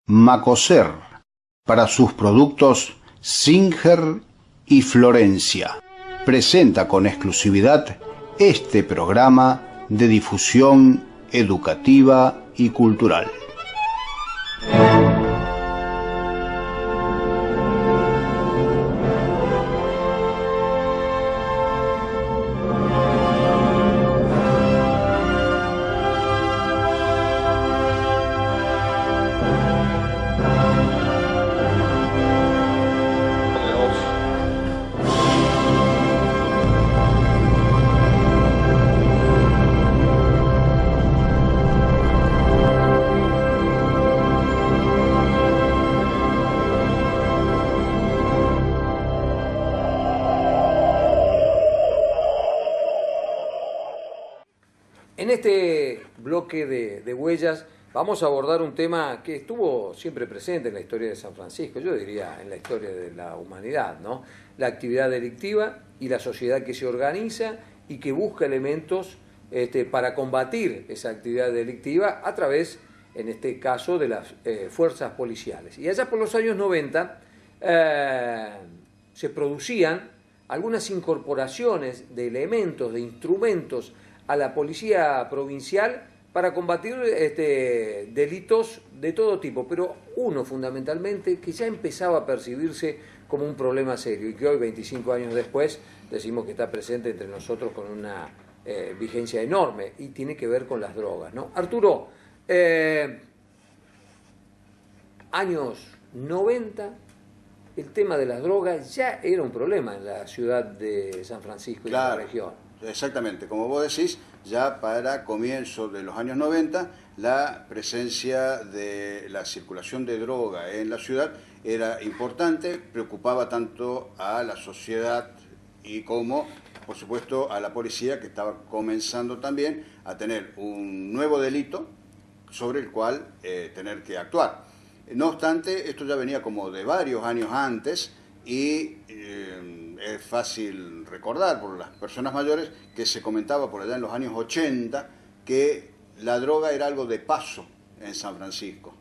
Macoser, para sus productos Singer y Florencia, presenta con exclusividad este programa de difusión educativa y cultural. En este bloque de huellas vamos a abordar un tema que estuvo siempre presente en la historia de San Francisco, yo diría en la historia de la humanidad, ¿no? La actividad delictiva y la sociedad que se organiza y que busca elementos para combatir esa actividad delictiva a través, en este caso, de las fuerzas policiales. Y allá por los años 90 se producían algunas incorporaciones de elementos, de instrumentos a la policía provincial para combatir delitos de todo tipo, pero uno fundamentalmente que ya empezaba a percibirse como un problema serio y que hoy, 25 años después, decimos que está presente entre nosotros con una vigencia enorme y tiene que ver con las drogas, ¿no? Arturo, años 90, el tema de las drogas ya era un problema en la ciudad de San Francisco y en la región. Exactamente, como vos decís, ya para comienzo de los años 90, la presencia de la circulación de droga en la ciudad era importante, preocupaba tanto a la sociedad y como, por supuesto, a la policía, que estaba comenzando también a tener un nuevo delito sobre el cual tener que actuar. No obstante, esto ya venía como de varios años antes y es fácil recordar por las personas mayores que se comentaba por allá en los años 80 que la droga era algo de paso en San Francisco.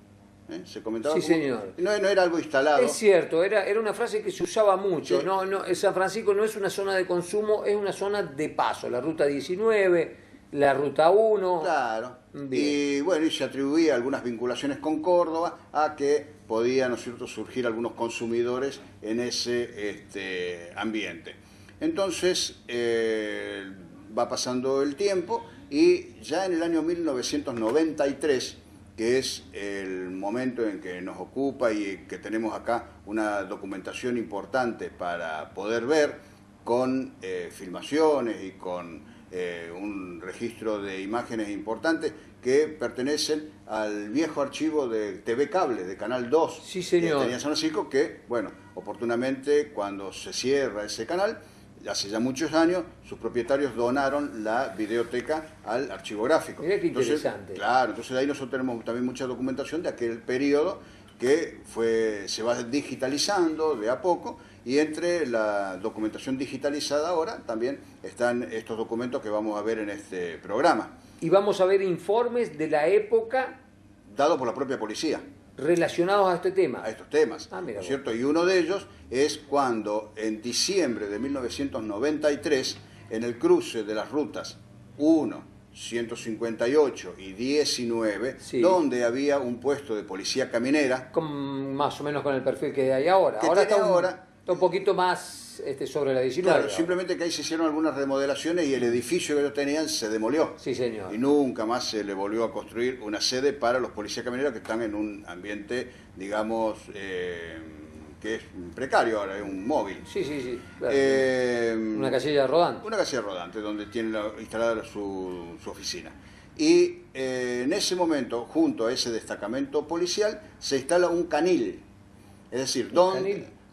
Se comentaba. Sí, señor. No era algo instalado. Es cierto, era una frase que se usaba mucho. Sí. San Francisco no es una zona de consumo, es una zona de paso. La ruta 19, la ruta 1. Claro. Bien. Y bueno, y se atribuía algunas vinculaciones con Córdoba a que podían, ¿no es cierto?, surgir algunos consumidores en ese ambiente. Entonces va pasando el tiempo y ya en el año 1993, que es el momento en que nos ocupa y que tenemos acá una documentación importante para poder ver con filmaciones y con un registro de imágenes importantes que pertenecen al viejo archivo de TV Cable, de Canal 2, sí, señor, que tenía San Francisco, que, bueno, oportunamente cuando se cierra ese canal, hace ya muchos años, sus propietarios donaron la videoteca al archivográfico. Mirá qué interesante. Entonces, claro, entonces ahí nosotros tenemos también mucha documentación de aquel periodo que se va digitalizando de a poco, y entre la documentación digitalizada ahora también están estos documentos que vamos a ver en este programa. Y vamos a ver informes de la época dados por la propia policía. Relacionados a este tema. A estos temas, ¿no es cierto? Y uno de ellos es cuando en diciembre de 1993, en el cruce de las rutas 1, 158 y 19, sí, donde había un puesto de policía caminera. Más o menos con el perfil que hay ahora. Ahora está un poquito más sobre la 19. Claro, simplemente que ahí se hicieron algunas remodelaciones y el edificio que ellos tenían se demolió. Sí, señor. Y nunca más se le volvió a construir una sede para los policías camineros que están en un ambiente, digamos, que es precario ahora, es un móvil. Sí, claro. Una casilla rodante. Una casilla rodante donde tienen instalada su oficina. Y en ese momento, junto a ese destacamento policial, se instala un canil. Es decir,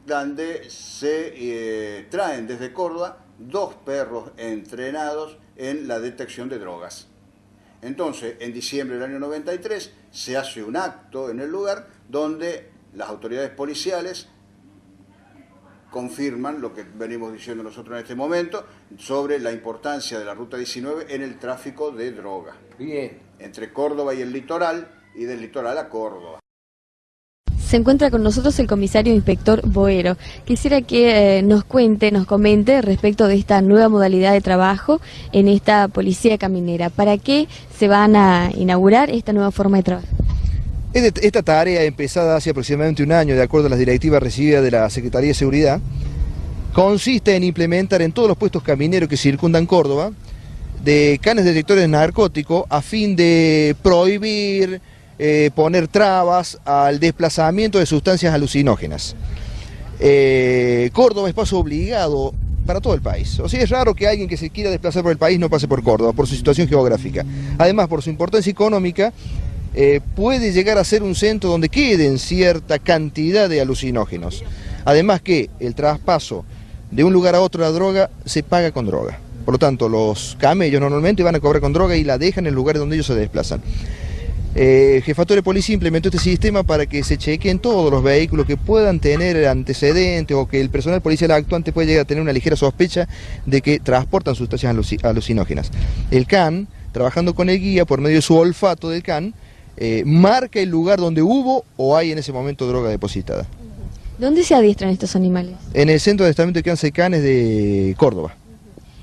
donde se traen desde Córdoba 2 perros entrenados en la detección de drogas. Entonces, en diciembre del año 93, se hace un acto en el lugar donde las autoridades policiales confirman lo que venimos diciendo nosotros en este momento sobre la importancia de la Ruta 19 en el tráfico de droga. Bien. Entre Córdoba y el litoral, y del litoral a Córdoba. Se encuentra con nosotros el comisario inspector Boero. Quisiera que nos comente respecto de esta nueva modalidad de trabajo en esta policía caminera. ¿Para qué se van a inaugurar esta nueva forma de trabajo? Esta tarea, empezada hace aproximadamente un año, de acuerdo a las directivas recibidas de la Secretaría de Seguridad, consiste en implementar en todos los puestos camineros que circundan Córdoba de canes detectores de narcóticos a fin de prohibir, poner trabas al desplazamiento de sustancias alucinógenas. Córdoba es paso obligado para todo el país. O sea, es raro que alguien que se quiera desplazar por el país no pase por Córdoba, por su situación geográfica. Además, por su importancia económica, puede llegar a ser un centro donde queden cierta cantidad de alucinógenos. Además que el traspaso de un lugar a otro de la droga se paga con droga. Por lo tanto, los camellos normalmente van a cobrar con droga y la dejan en el lugar donde ellos se desplazan. Jefatura de Policía implementó este sistema para que se chequen todos los vehículos que puedan tener antecedentes o que el personal policial actuante pueda llegar a tener una ligera sospecha de que transportan sustancias alucinógenas. El CAN, trabajando con el guía por medio de su olfato del CAN, marca el lugar donde hubo o hay en ese momento droga depositada. ¿Dónde se adiestran estos animales? En el Centro de Adiestramiento de Crianza de Canes de Córdoba.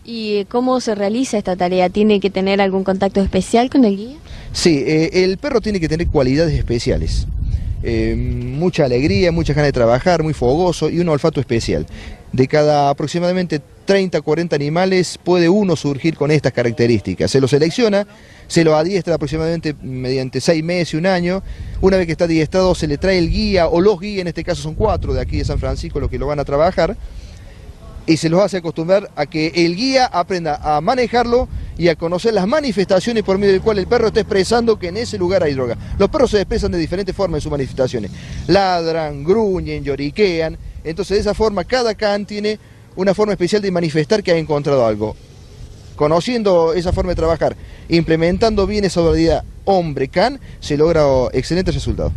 ¿Y cómo se realiza esta tarea? ¿Tiene que tener algún contacto especial con el guía? Sí, el perro tiene que tener cualidades especiales. Mucha alegría, muchas ganas de trabajar, muy fogoso y un olfato especial. De cada aproximadamente 30 o 40 animales puede uno surgir con estas características. Se lo selecciona, se lo adiestra aproximadamente mediante 6 meses, un año. Una vez que está adiestrado se le trae el guía o los guías, en este caso son 4 de aquí de San Francisco los que lo van a trabajar. Y se los hace acostumbrar a que el guía aprenda a manejarlo y a conocer las manifestaciones por medio del cual el perro está expresando que en ese lugar hay droga. Los perros se expresan de diferentes formas en sus manifestaciones. Ladran, gruñen, lloriquean. Entonces de esa forma cada can tiene una forma especial de manifestar que ha encontrado algo. Conociendo esa forma de trabajar, implementando bien esa dualidad hombre-can, se logra excelentes resultados.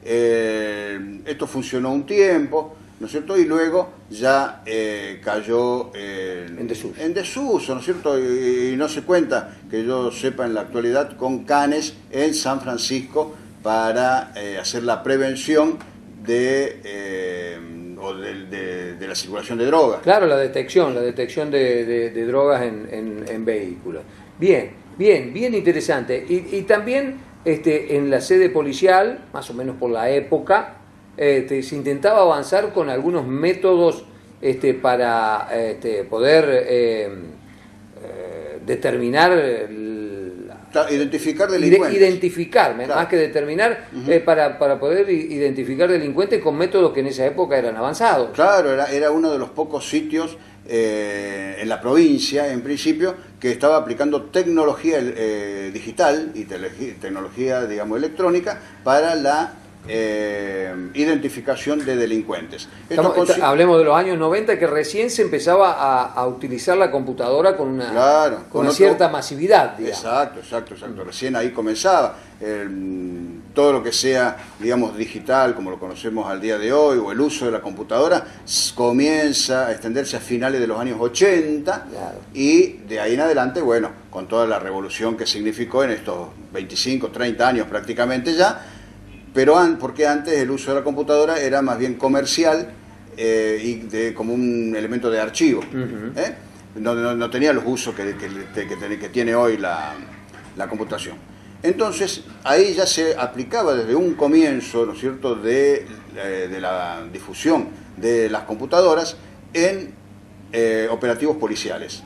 Esto funcionó un tiempo, ¿no es cierto? Y luego ya cayó en desuso, ¿no es cierto? Y no se cuenta, que yo sepa en la actualidad, con canes en San Francisco para hacer la prevención de la circulación de drogas. Claro, la detección de drogas en vehículos. Bien interesante. Y también en la sede policial, más o menos por la época, se intentaba avanzar con algunos métodos para poder determinar, identificar delincuentes. Claro. Más que determinar, para poder identificar delincuentes con métodos que en esa época eran avanzados. Claro, era uno de los pocos sitios en la provincia, en principio, que estaba aplicando tecnología digital y tecnología, digamos, electrónica para la identificación de delincuentes. Hablemos de los años 90, que recién se empezaba a utilizar la computadora con una cierta masividad, digamos. Exacto. Recién ahí comenzaba. Todo lo que sea, digamos, digital, como lo conocemos al día de hoy, o el uso de la computadora, comienza a extenderse a finales de los años 80, claro. Y de ahí en adelante, bueno, con toda la revolución que significó en estos 25, 30 años prácticamente ya, pero porque antes el uso de la computadora era más bien comercial y como un elemento de archivo. No tenía los usos que tiene hoy la computación. Entonces, ahí ya se aplicaba desde un comienzo, ¿no es cierto?, de la difusión de las computadoras en operativos policiales.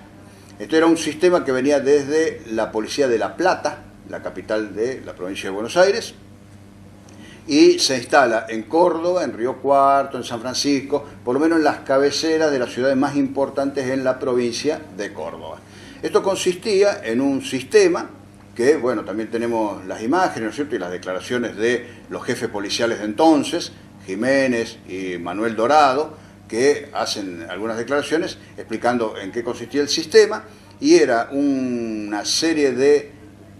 Esto era un sistema que venía desde la Policía de La Plata, la capital de la provincia de Buenos Aires, y se instala en Córdoba, en Río Cuarto, en San Francisco, por lo menos en las cabeceras de las ciudades más importantes en la provincia de Córdoba. Esto consistía en un sistema que, bueno, también tenemos las imágenes, ¿no es cierto?, y las declaraciones de los jefes policiales de entonces, Jiménez y Manuel Dorado, que hacen algunas declaraciones explicando en qué consistía el sistema, y era una serie de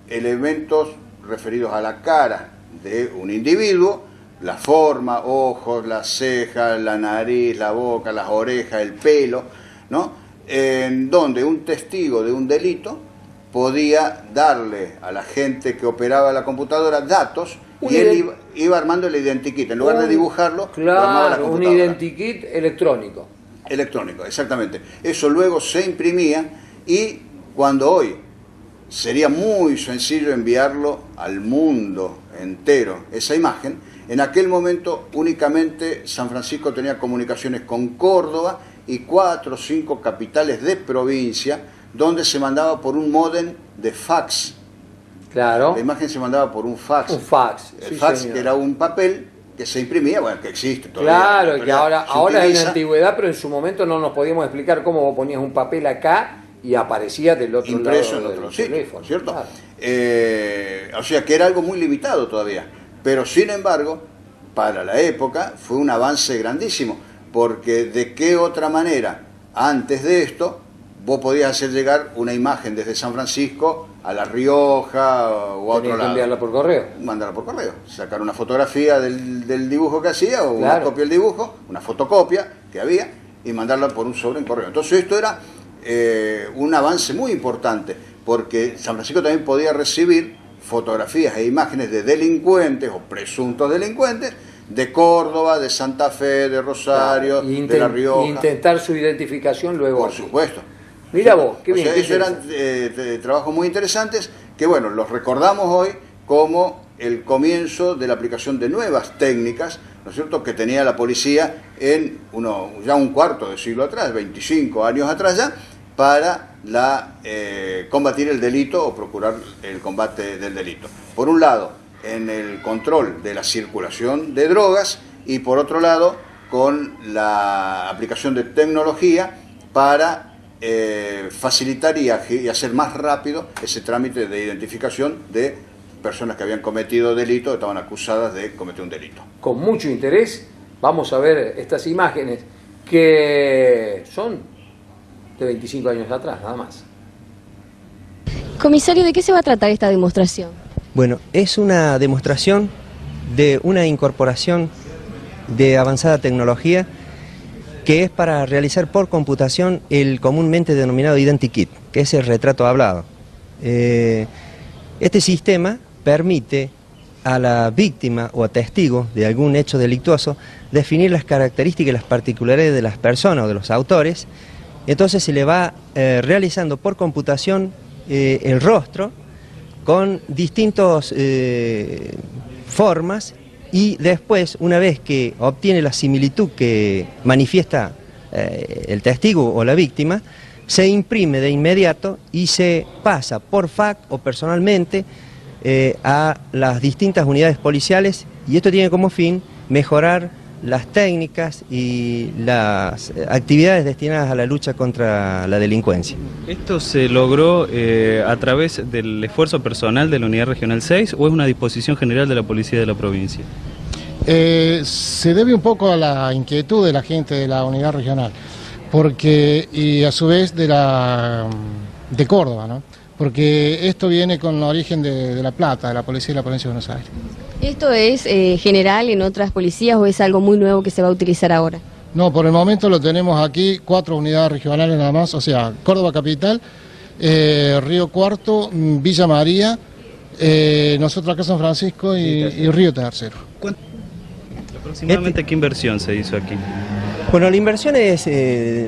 elementos referidos a la cara de un individuo, la forma, ojos, las cejas, la nariz, la boca, las orejas, el pelo, ¿no?, en donde un testigo de un delito podía darle a la gente que operaba la computadora datos y él iba armando el identikit. En lugar de dibujarlo, lo armaba la Claro, un computadora. identikit electrónico. Electrónico, exactamente. Eso luego se imprimía y cuando hoy sería muy sencillo enviarlo al mundo entero, esa imagen, en aquel momento únicamente San Francisco tenía comunicaciones con Córdoba y 4 o 5 capitales de provincia donde se mandaba por un módem de fax. Claro. La imagen se mandaba por un fax. Un fax. El sí, fax, señor. que era un papel que se imprimía, bueno, que existe todavía. Claro, que se ahora es una utiliza. antigüedad, pero en su momento no nos podíamos explicar cómo vos ponías un papel acá y aparecía del otro Impreso lado en otro del sitio, teléfono. ¿cierto? Claro. O sea que era algo muy limitado todavía. Pero sin embargo, para la época fue un avance grandísimo, porque de qué otra manera, antes de esto, vos podías hacer llegar una imagen desde San Francisco a La Rioja o a Tenías otro que lado. enviarla por correo. Mandarla por correo, sacar una fotografía del dibujo que hacía o una Claro. copia del dibujo, una fotocopia que había y mandarla por un sobre en correo. Entonces esto era un avance muy importante porque San Francisco también podía recibir fotografías e imágenes de delincuentes o presuntos delincuentes de Córdoba, de Santa Fe, de Rosario, Y de La Rioja. intentar su identificación luego. Por aquí. supuesto. Mira vos, qué O bien. sea, qué esos eran trabajos muy interesantes que, bueno, los recordamos hoy como el comienzo de la aplicación de nuevas técnicas, ¿no es cierto?, que tenía la policía en ya un cuarto de siglo atrás, 25 años atrás ya, para combatir el delito o procurar el combate del delito. Por un lado, en el control de la circulación de drogas y por otro lado, con la aplicación de tecnología para facilitar y hacer más rápido ese trámite de identificación de personas que habían cometido delito, estaban acusadas de cometer un delito. Con mucho interés vamos a ver estas imágenes que son de 25 años atrás, nada más. Comisario, ¿de qué se va a tratar esta demostración? Bueno, es una demostración de una incorporación de avanzada tecnología que es para realizar por computación el comúnmente denominado identikit, que es el retrato hablado. Este sistema permite a la víctima o a testigo de algún hecho delictuoso definir las características y las particularidades de las personas o de los autores. Entonces se le va realizando por computación el rostro con distintas formas y después, una vez que obtiene la similitud que manifiesta el testigo o la víctima, se imprime de inmediato y se pasa por fax o personalmente a las distintas unidades policiales, y esto tiene como fin mejorar las técnicas y las actividades destinadas a la lucha contra la delincuencia. ¿Esto se logró a través del esfuerzo personal de la Unidad Regional 6 o es una disposición general de la Policía de la provincia? Se debe un poco a la inquietud de la gente de la Unidad Regional, y a su vez de Córdoba, ¿no? Porque esto viene con origen de La Plata, de la Policía de la Provincia de Buenos Aires. ¿Esto es general en otras policías o es algo muy nuevo que se va a utilizar ahora? No, por el momento lo tenemos aquí, 4 unidades regionales nada más, o sea, Córdoba Capital, Río Cuarto, Villa María, nosotros acá San Francisco y Río Tercero. ¿Aproximadamente qué inversión se hizo aquí? Bueno, la inversión es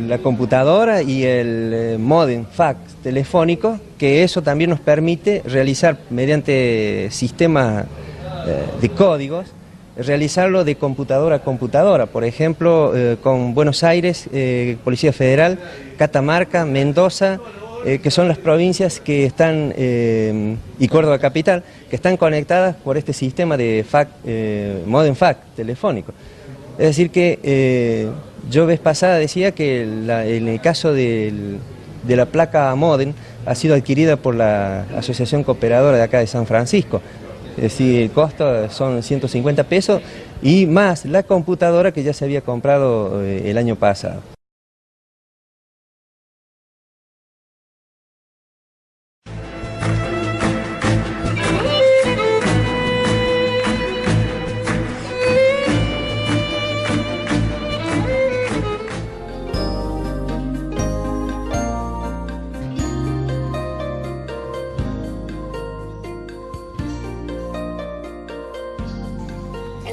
la computadora y el módem fax telefónico, que eso también nos permite realizar mediante sistemas de códigos, realizarlo de computadora a computadora. Por ejemplo, con Buenos Aires, Policía Federal, Catamarca, Mendoza, que son las provincias que están, y Córdoba Capital, que están conectadas por este sistema de fax, modem fax telefónico. Es decir que yo vez pasada decía que en el caso de la placa modem ha sido adquirida por la Asociación Cooperadora de acá de San Francisco. Es decir, el costo son 150 pesos y más la computadora que ya se había comprado el año pasado.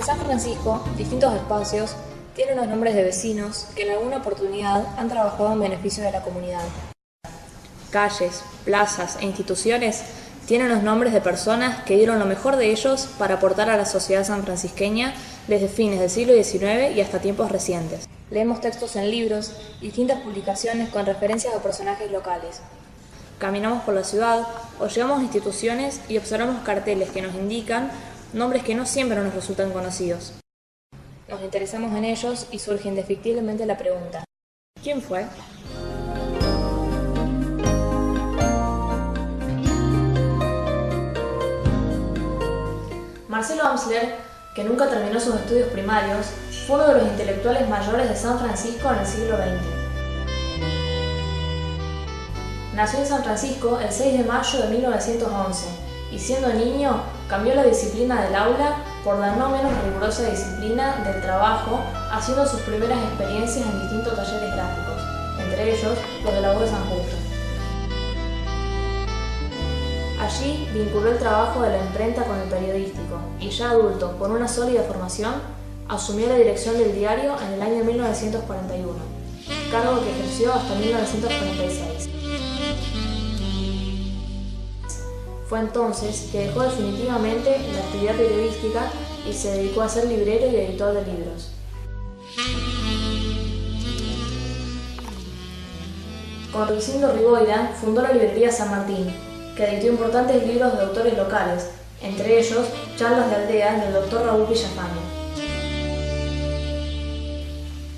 En San Francisco, distintos espacios tienen los nombres de vecinos que en alguna oportunidad han trabajado en beneficio de la comunidad. Calles, plazas e instituciones tienen los nombres de personas que dieron lo mejor de ellos para aportar a la sociedad sanfrancisqueña desde fines del siglo XIX y hasta tiempos recientes. Leemos textos en libros y distintas publicaciones con referencias a personajes locales. Caminamos por la ciudad o llegamos a instituciones y observamos carteles que nos indican nombres que no siempre nos resultan conocidos. Nos interesamos en ellos y surge indefectiblemente la pregunta: ¿quién fue? Marcelo Amsler, que nunca terminó sus estudios primarios, fue uno de los intelectuales mayores de San Francisco en el siglo XX. Nació en San Francisco el 6 de mayo de 1911 y siendo niño cambió la disciplina del aula por la no menos rigurosa disciplina del trabajo, haciendo sus primeras experiencias en distintos talleres gráficos, entre ellos los de la voz de San Justo. Allí vinculó el trabajo de la imprenta con el periodístico y ya adulto, con una sólida formación, asumió la dirección del diario en el año 1941, cargo que ejerció hasta 1946. Fue entonces que dejó definitivamente la actividad periodística y se dedicó a ser librero y editor de libros. Con Rudecindo Riboira fundó la librería San Martín, que editó importantes libros de autores locales, entre ellos Charlas de Aldea del Dr. Raúl Villafañe.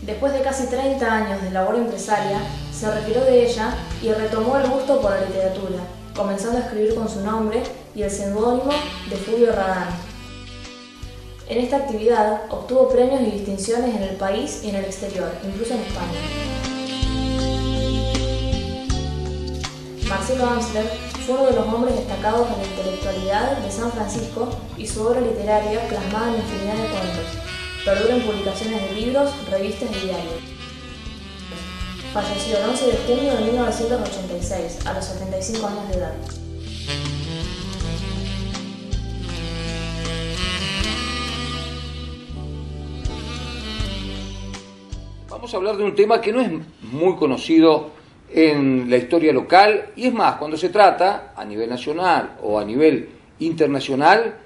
Después de casi 30 años de labor empresaria, se retiró de ella y retomó el gusto por la literatura, comenzando a escribir con su nombre y el seudónimo de Fulvio Radán. En esta actividad obtuvo premios y distinciones en el país y en el exterior, incluso en España. Marcelo Amsler fue uno de los hombres destacados de la intelectualidad de San Francisco y su obra literaria, plasmada en infinidad de cuentos, perdura en publicaciones de libros, revistas y diarios. Falleció el 11 de junio de 1986, a los 75 años de edad. Vamos a hablar de un tema que no es muy conocido en la historia local, y es más, cuando se trata a nivel nacional o a nivel internacional,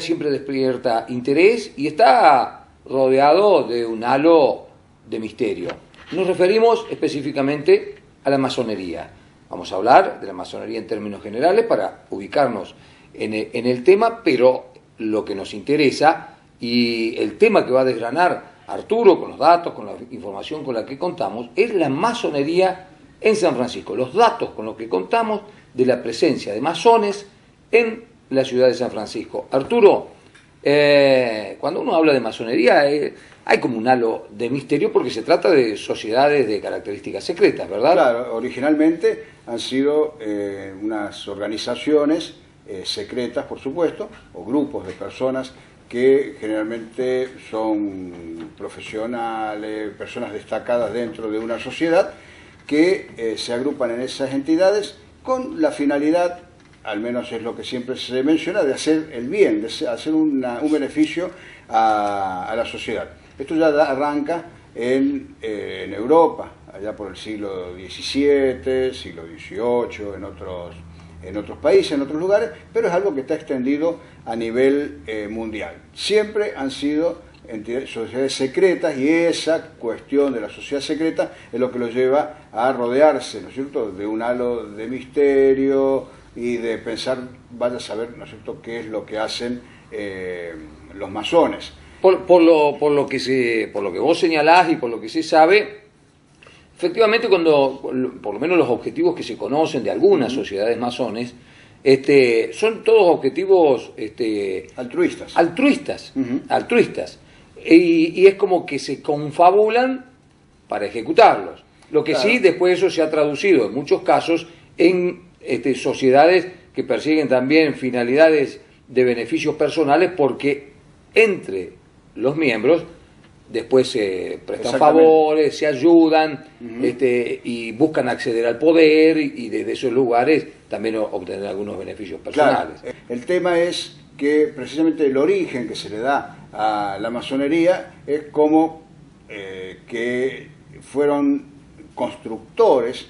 siempre despierta interés y está rodeado de un halo de misterio. Nos referimos específicamente a la masonería. Vamos a hablar de la masonería en términos generales para ubicarnos en el tema, pero lo que nos interesa y el tema que va a desgranar Arturo con los datos, con la información con la que contamos, es la masonería en San Francisco, los datos con los que contamos de la presencia de masones en la ciudad de San Francisco. Arturo, cuando uno habla de masonería hay como un halo de misterio porque se trata de sociedades de características secretas, ¿verdad? Claro, originalmente han sido unas organizaciones secretas, por supuesto, o grupos de personas que generalmente son profesionales, personas destacadas dentro de una sociedad, que se agrupan en esas entidades con la finalidad, al menos es lo que siempre se menciona, de hacer el bien, de hacer un beneficio a la sociedad. Esto ya arranca en Europa, allá por el siglo XVII, siglo XVIII, en otros países, en otros lugares, pero es algo que está extendido a nivel mundial. Siempre han sido sociedades secretas y esa cuestión de la sociedad secreta es lo que los lleva a rodearse, ¿no es cierto?, de un halo de misterio y de pensar, vaya a saber, ¿no es cierto?, qué es lo que hacen los masones. Por lo que vos señalás y por lo que se sabe, efectivamente, cuando por lo menos los objetivos que se conocen de algunas sociedades masones son todos objetivos altruistas. Altruistas. Y es como que se confabulan para ejecutarlos. Lo que sí, después eso se ha traducido en muchos casos en sociedades que persiguen también finalidades de beneficios personales, porque entre los miembros después se prestan favores, se ayudan y buscan acceder al poder y desde esos lugares también obtener algunos beneficios personales. Claro. El tema es que precisamente el origen que se le da a la masonería es como que fueron constructores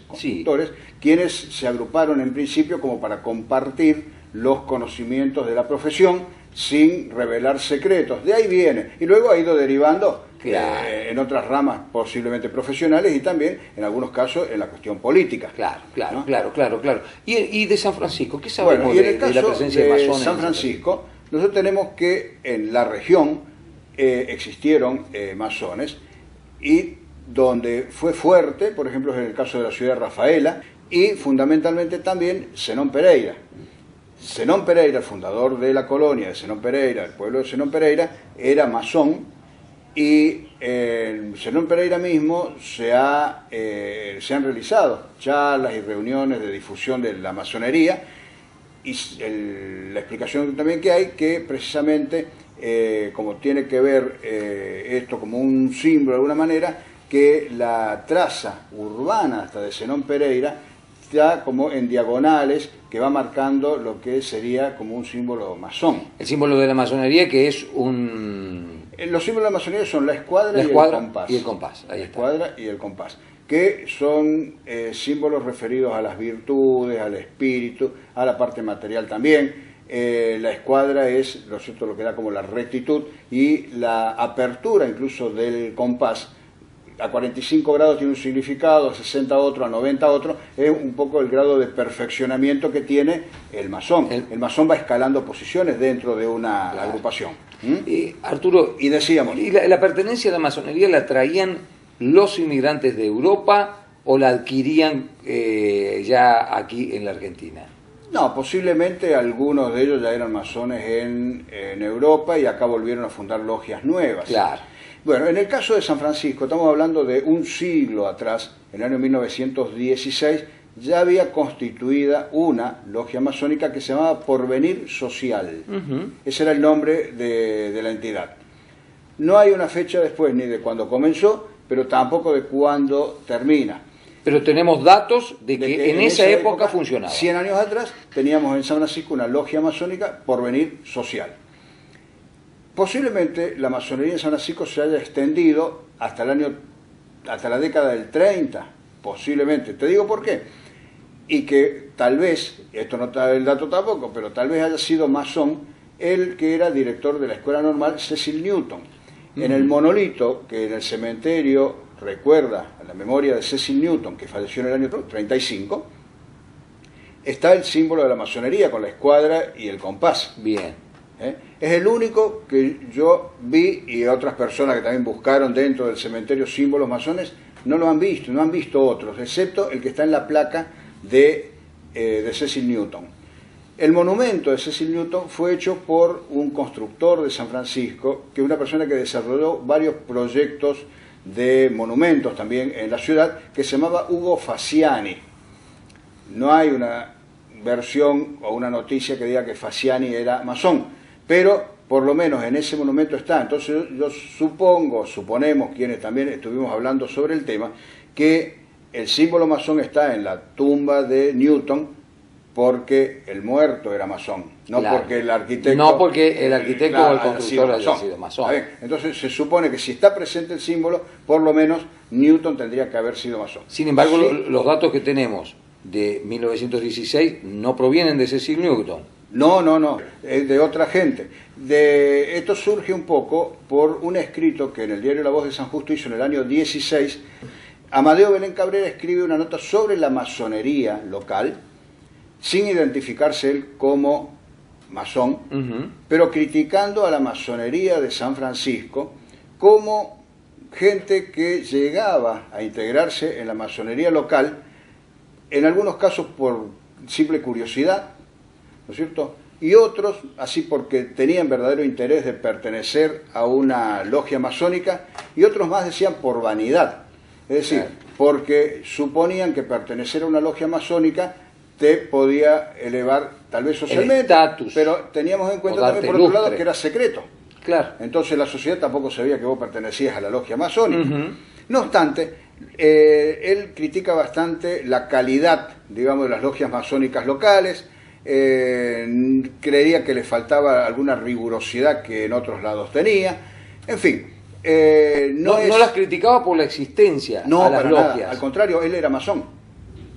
quienes se agruparon en principio como para compartir los conocimientos de la profesión sin revelar secretos. De ahí viene, y luego ha ido derivando en otras ramas posiblemente profesionales y también en algunos casos en la cuestión política. Claro. ¿Y de San Francisco? ¿Qué sabemos y en el caso de la presencia de masones? San Francisco, nosotros tenemos que en la región existieron masones, y donde fue fuerte, por ejemplo, es en el caso de la ciudad de Rafaela, y fundamentalmente también Zenón Pereira. Zenón Pereira, el fundador de la colonia de Zenón Pereira, el pueblo de Zenón Pereira, era masón, y en Zenón Pereira mismo se han realizado charlas y reuniones de difusión de la masonería, y la explicación también que hay, que precisamente como tiene que ver esto como un símbolo de alguna manera, que la traza urbana hasta de Zenón Pereira está como en diagonales, que va marcando lo que sería como un símbolo masón. El símbolo de la masonería, que es un... Los símbolos de la masonería son la escuadra y el compás. Y el compás, ahí está. La escuadra y el compás, que son símbolos referidos a las virtudes, al espíritu, a la parte material también. La escuadra es, ¿no es cierto?, lo que da como la rectitud, y la apertura incluso del compás a 45 grados tiene un significado, a 60 otro, a 90 otro, es un poco el grado de perfeccionamiento que tiene el masón. El masón va escalando posiciones dentro de una agrupación. Arturo, y decíamos... ¿Y la pertenencia a la masonería la traían los inmigrantes de Europa o la adquirían ya aquí en la Argentina? No, posiblemente algunos de ellos ya eran masones en Europa y acá volvieron a fundar logias nuevas. Claro. Bueno, en el caso de San Francisco, estamos hablando de un siglo atrás, en el año 1916, ya había constituida una logia masónica que se llamaba Porvenir Social. Ese era el nombre de la entidad. No hay una fecha después ni de cuándo comenzó, pero tampoco de cuándo termina. Pero tenemos datos de que en esa época funcionaba. 100 años atrás teníamos en San Francisco una logia masónica, Porvenir Social. Posiblemente la masonería en San Francisco se haya extendido hasta la década del 30, posiblemente. Te digo por qué. Y que tal vez, esto no está el dato tampoco, pero tal vez haya sido masón el que era director de la Escuela Normal, Cecil Newton. En el monolito que en el cementerio recuerda a la memoria de Cecil Newton, que falleció en el año 35, está el símbolo de la masonería con la escuadra y el compás. Bien. Es el único que yo vi, y otras personas que también buscaron dentro del cementerio símbolos masones, no lo han visto, no han visto otros, excepto el que está en la placa de Cecil Newton. El monumento de Cecil Newton fue hecho por un constructor de San Francisco, que es una persona que desarrolló varios proyectos de monumentos también en la ciudad, que se llamaba Ugo Faciani. No hay una versión o una noticia que diga que Faciani era masón, pero por lo menos en ese monumento está. Entonces yo suponemos, quienes también estuvimos hablando sobre el tema, que el símbolo masón está en la tumba de Newton porque el muerto era masón, no porque el arquitecto... No porque el arquitecto o el constructor haya sido masón. Entonces se supone que si está presente el símbolo, por lo menos Newton tendría que haber sido masón. Sin embargo, los datos que tenemos de 1916 no provienen de Cecil Newton. No, es de otra gente. Esto surge un poco por un escrito que en el diario La Voz de San Justo hizo en el año 16. Amadeo Belén Cabrera escribe una nota sobre la masonería local, sin identificarse él como masón, pero criticando a la masonería de San Francisco como gente que llegaba a integrarse en la masonería local, en algunos casos por simple curiosidad, ¿no es cierto? Y otros, así porque tenían verdadero interés de pertenecer a una logia masónica, y otros más decían por vanidad. Es decir, porque suponían que pertenecer a una logia masónica te podía elevar tal vez socialmente, pero teníamos en cuenta también por otro lado que era secreto. Claro. Entonces la sociedad tampoco sabía que vos pertenecías a la logia masónica. No obstante, él critica bastante la calidad, digamos, de las logias masónicas locales. creía que le faltaba alguna rigurosidad que en otros lados tenía, en fin. No las criticaba por la existencia no, a las para logias. nada. Al contrario, él era masón.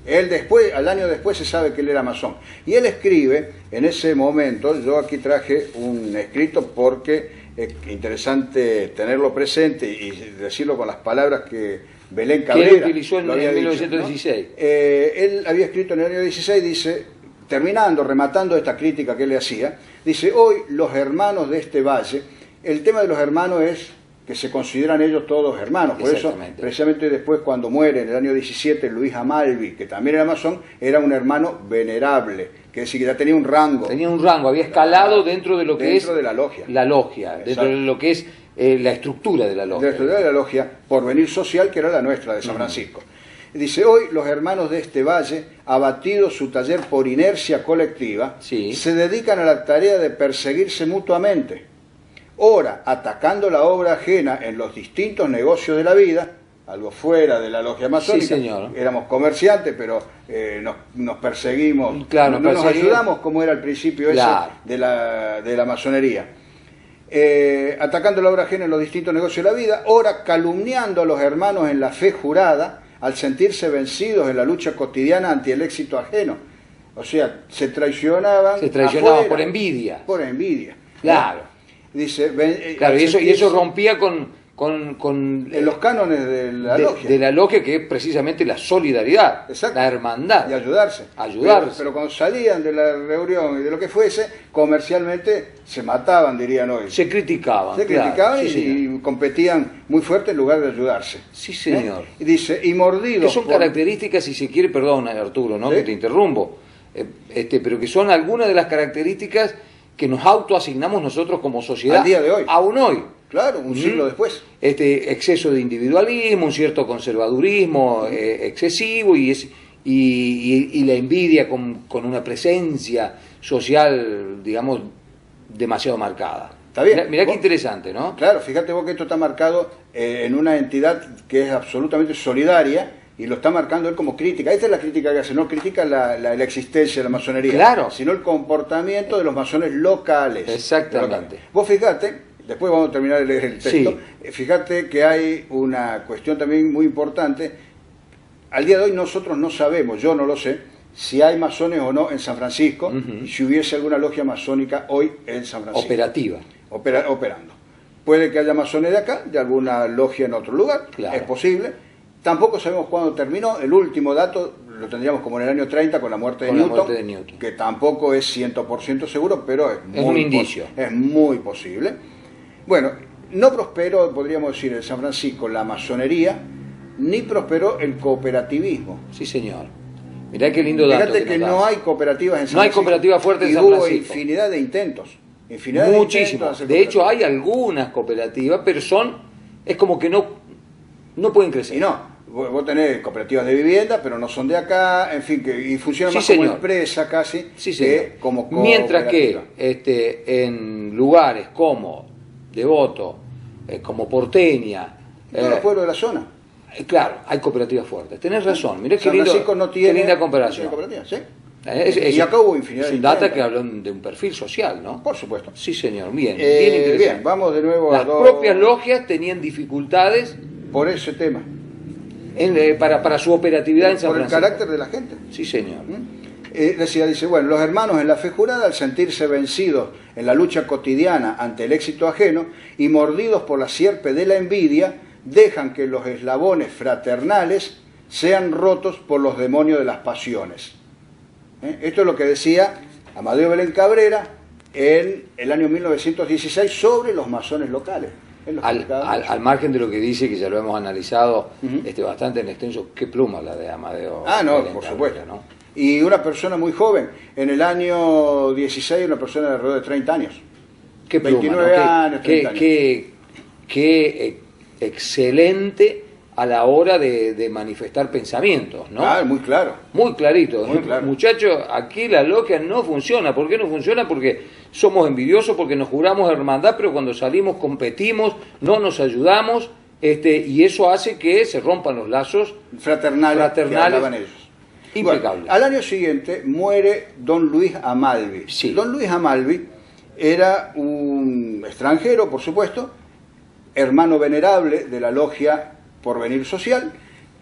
Él después, al año después se sabe que él era masón. Y él escribe, en ese momento, yo aquí traje un escrito porque es interesante tenerlo presente y decirlo con las palabras que Belén Cabrera que él utilizó en lo había 1916. Dicho, ¿no? Él había escrito en el año 16, dice, rematando esta crítica que él le hacía, dice, hoy los hermanos de este valle, el tema de los hermanos es que se consideran ellos todos hermanos, por eso precisamente después cuando muere en el año 17 Luis Amalvi, que también era masón, era un hermano venerable, que es decir, que ya tenía un rango. Tenía un rango, había escalado dentro de lo que es de la logia. La logia, dentro de lo que es la estructura de la logia. La estructura de la logia, porvenir social, que era la nuestra, de San Francisco. Dice, hoy los hermanos de este valle, abatido su taller por inercia colectiva, se dedican a la tarea de perseguirse mutuamente. Ora, atacando la obra ajena en los distintos negocios de la vida, algo fuera de la logia masónica. Sí, señor. Éramos comerciantes, pero nos perseguimos, claro, nos ayudamos como era al principio claro. ese de la masonería. Atacando la obra ajena en los distintos negocios de la vida, ora calumniando a los hermanos en la fe jurada, al sentirse vencidos en la lucha cotidiana ante el éxito ajeno. O sea, se traicionaban afuera, por envidia. Por envidia. Claro. Dice, claro, y eso rompía con los cánones de la logia. De la logia, que es precisamente la solidaridad, exacto, la hermandad. Y ayudarse. Pero cuando salían de la reunión y de lo que fuese, comercialmente se mataban, dirían hoy. Se criticaban. Se criticaban y competían muy fuerte en lugar de ayudarse. Sí, señor. Y dice, y mordidos. Que son características, si se quiere, perdón, Arturo, ¿no? ¿Sí? Que te interrumpo. Pero que son algunas de las características que nos autoasignamos nosotros como sociedad. Al día de hoy. Aún hoy. Claro, un siglo después. Exceso de individualismo, un cierto conservadurismo excesivo y la envidia con una presencia social, digamos, demasiado marcada. Está bien. Mirá qué interesante, ¿no? Claro, fíjate vos que esto está marcado en una entidad que es absolutamente solidaria, y lo está marcando él como crítica. Esta es la crítica que hace, no critica la existencia de la masonería, claro, sino el comportamiento de los masones locales. Exactamente. Vos fijate, después vamos a terminar de leer el texto, fíjate que hay una cuestión también muy importante. Al día de hoy nosotros no sabemos, yo no lo sé, si hay masones o no en San Francisco, y si hubiese alguna logia masónica hoy en San Francisco. Operativa. Operando. Puede que haya masones de acá, de alguna logia en otro lugar, claro, es posible. Tampoco sabemos cuándo terminó. El último dato lo tendríamos como en el año 30 con la muerte de Newton, que tampoco es 100% seguro, pero es un indicio. Es muy posible. Bueno, no prosperó, podríamos decir, en San Francisco la masonería, ni prosperó el cooperativismo. Sí, señor. Mirá qué lindo dato. Fíjate que no hay cooperativas en San Francisco. No hay cooperativas fuertes en San Francisco. Y hubo infinidad de intentos. Muchísimos. De hecho, hay algunas cooperativas, pero es como que no pueden crecer. Y no, vos tenés cooperativas de vivienda, pero no son de acá, en fin, y funcionan más como empresa casi que como mientras que en lugares como Devoto, como Porteña, todos los pueblos de la zona. Claro, hay cooperativas fuertes. Tenés razón. Mirá San Francisco no tiene, qué linda comparación. ¿Sí? Y acá hubo infinidad de data que hablan de un perfil social, ¿no? Por supuesto. Sí, señor. Bien, bien interesante. Bien, vamos de nuevo Las propias logias tenían dificultades por ese tema. Para su operatividad en San Francisco. Por el carácter de la gente. Sí, señor. Dice, bueno, los hermanos en la fe jurada, al sentirse vencidos en la lucha cotidiana ante el éxito ajeno y mordidos por la sierpe de la envidia, dejan que los eslabones fraternales sean rotos por los demonios de las pasiones. Esto es lo que decía Amadeo Belén Cabrera en el año 1916 sobre los masones locales. Al margen de lo que dice, que ya lo hemos analizado bastante en extenso, qué pluma la de Amadeo. No, por supuesto. ¿No? Y una persona muy joven, en el año 16, una persona de alrededor de 30 años. Qué pluma, 29 años, 30 años. Qué excelente a la hora de manifestar pensamientos, ¿no? Muy claro. Muy clarito. Muy claro. Muchachos, aquí la logia no funciona. ¿Por qué no funciona? Porque somos envidiosos, porque nos juramos hermandad, pero cuando salimos competimos, no nos ayudamos, y eso hace que se rompan los lazos fraternales que hablaban ellos. Impecable. Bueno, al año siguiente muere don Luis Amalvi. Sí. Don Luis Amalvi era un extranjero, por supuesto, hermano venerable de la logia Porvenir Social,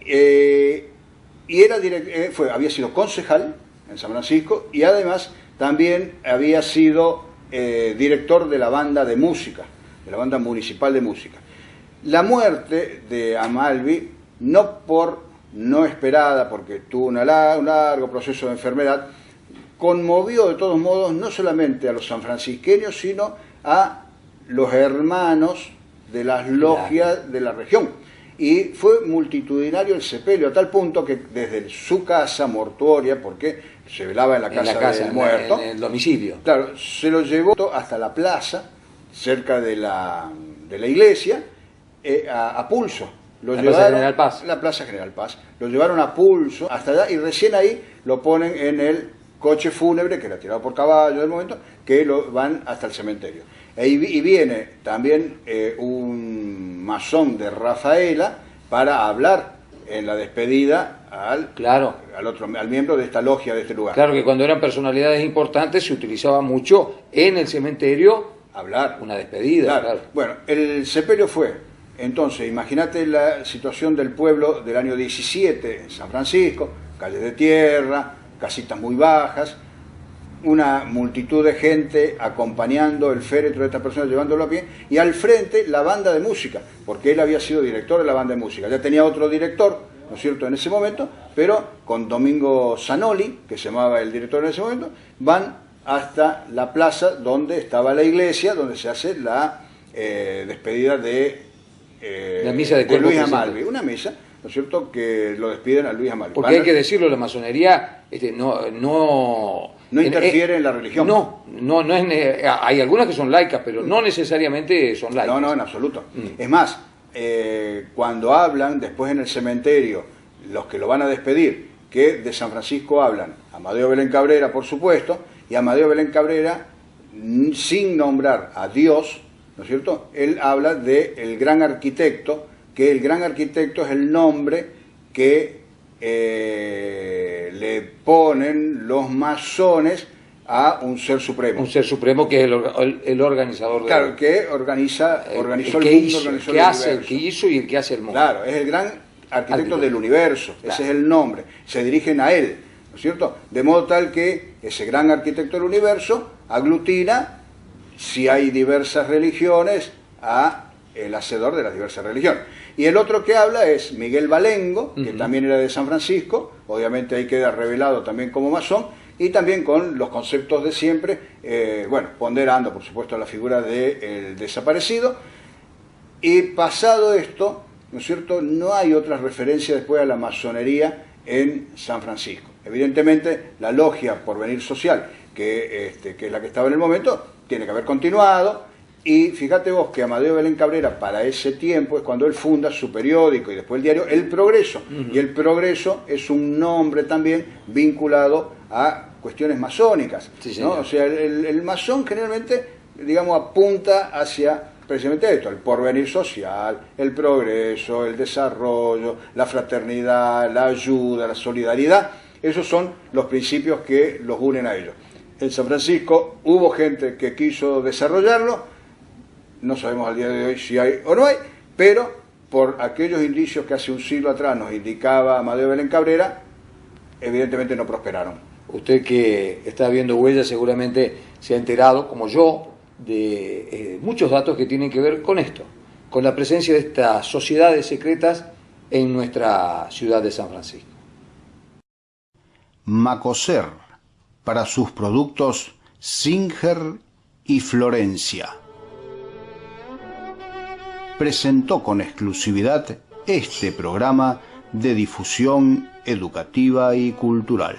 y había sido concejal en San Francisco y además también había sido director de la banda de música, de la banda municipal de música. La muerte de Amalvi, no esperada, porque tuvo un largo proceso de enfermedad, conmovió de todos modos no solamente a los sanfrancisqueños, sino a los hermanos de las logias de la región. Y fue multitudinario el sepelio, a tal punto que desde su casa mortuoria, porque se velaba en la casa del muerto, en el domicilio. Claro, se lo llevó hasta la plaza, cerca de la iglesia, a pulso. Plaza General Paz. La Plaza General Paz. Lo llevaron a pulso hasta allá y recién ahí lo ponen en el coche fúnebre, que era tirado por caballo del momento, que lo van hasta el cementerio. Y viene también un masón de Rafaela para hablar en la despedida al miembro de esta logia de este lugar. Claro que cuando eran personalidades importantes se utilizaba mucho en el cementerio hablar. Una despedida. Claro. Bueno, el sepelio fue, entonces, imagínate la situación del pueblo del año 17 en San Francisco, calles de tierra, casitas muy bajas, una multitud de gente acompañando el féretro de esta persona, llevándolo a pie, y al frente la banda de música, porque él había sido director de la banda de música. Ya tenía otro director, ¿no es cierto?, en ese momento, pero con Domingo Zanoli, que se llamaba el director en ese momento, van hasta la plaza donde estaba la iglesia, donde se hace la despedida de la misa de Luis Amalvi. Una misa, ¿no es cierto?, que lo despiden a Luis Amalvi. Porque hay que decirlo, la masonería no interfiere en la religión. No es, hay algunas que son laicas, pero no necesariamente son laicas. No, en absoluto. Es más, cuando hablan después en el cementerio, los que lo van a despedir, que de San Francisco hablan Amadeo Belén Cabrera, por supuesto, y Amadeo Belén Cabrera, sin nombrar a Dios, ¿no es cierto?, él habla de el gran arquitecto, que el gran arquitecto es el nombre que le ponen los masones a un ser supremo. Un ser supremo que es el organizador. Claro, que organizó el mundo, organizó el universo. El que hizo y el que hace el mundo. Claro, es el gran arquitecto del universo, claro. Ese es el nombre. Se dirigen a él, ¿no es cierto? De modo tal que ese gran arquitecto del universo aglutina, si hay diversas religiones, a el hacedor de las diversas religiones. Y el otro que habla es Miguel Balengo, que también era de San Francisco, obviamente ahí queda revelado también como masón, y también con los conceptos de siempre, ponderando por supuesto la figura del desaparecido. Y pasado esto, ¿no es cierto?, no hay otra referencia después a la masonería en San Francisco. Evidentemente la logia Porvenir Social, que es la que estaba en el momento, tiene que haber continuado. Y fíjate vos que Amadeo Belén Cabrera, para ese tiempo, es cuando él funda su periódico y después el diario El Progreso. Y El Progreso es un nombre también vinculado a cuestiones masónicas, sí, ¿no? O sea, el masón generalmente, digamos, apunta hacia precisamente esto: el porvenir social, el progreso, el desarrollo, la fraternidad, la ayuda, la solidaridad. Esos son los principios que los unen a ellos. En San Francisco hubo gente que quiso desarrollarlo. No sabemos al día de hoy si hay o no hay, pero por aquellos indicios que hace un siglo atrás nos indicaba Amadeo Belén Cabrera, evidentemente no prosperaron. Usted que está viendo Huellas seguramente se ha enterado, como yo, de muchos datos que tienen que ver con esto, con la presencia de estas sociedades secretas en nuestra ciudad de San Francisco. Macoser, para sus productos Singer y Florencia, presentó con exclusividad este programa de difusión educativa y cultural.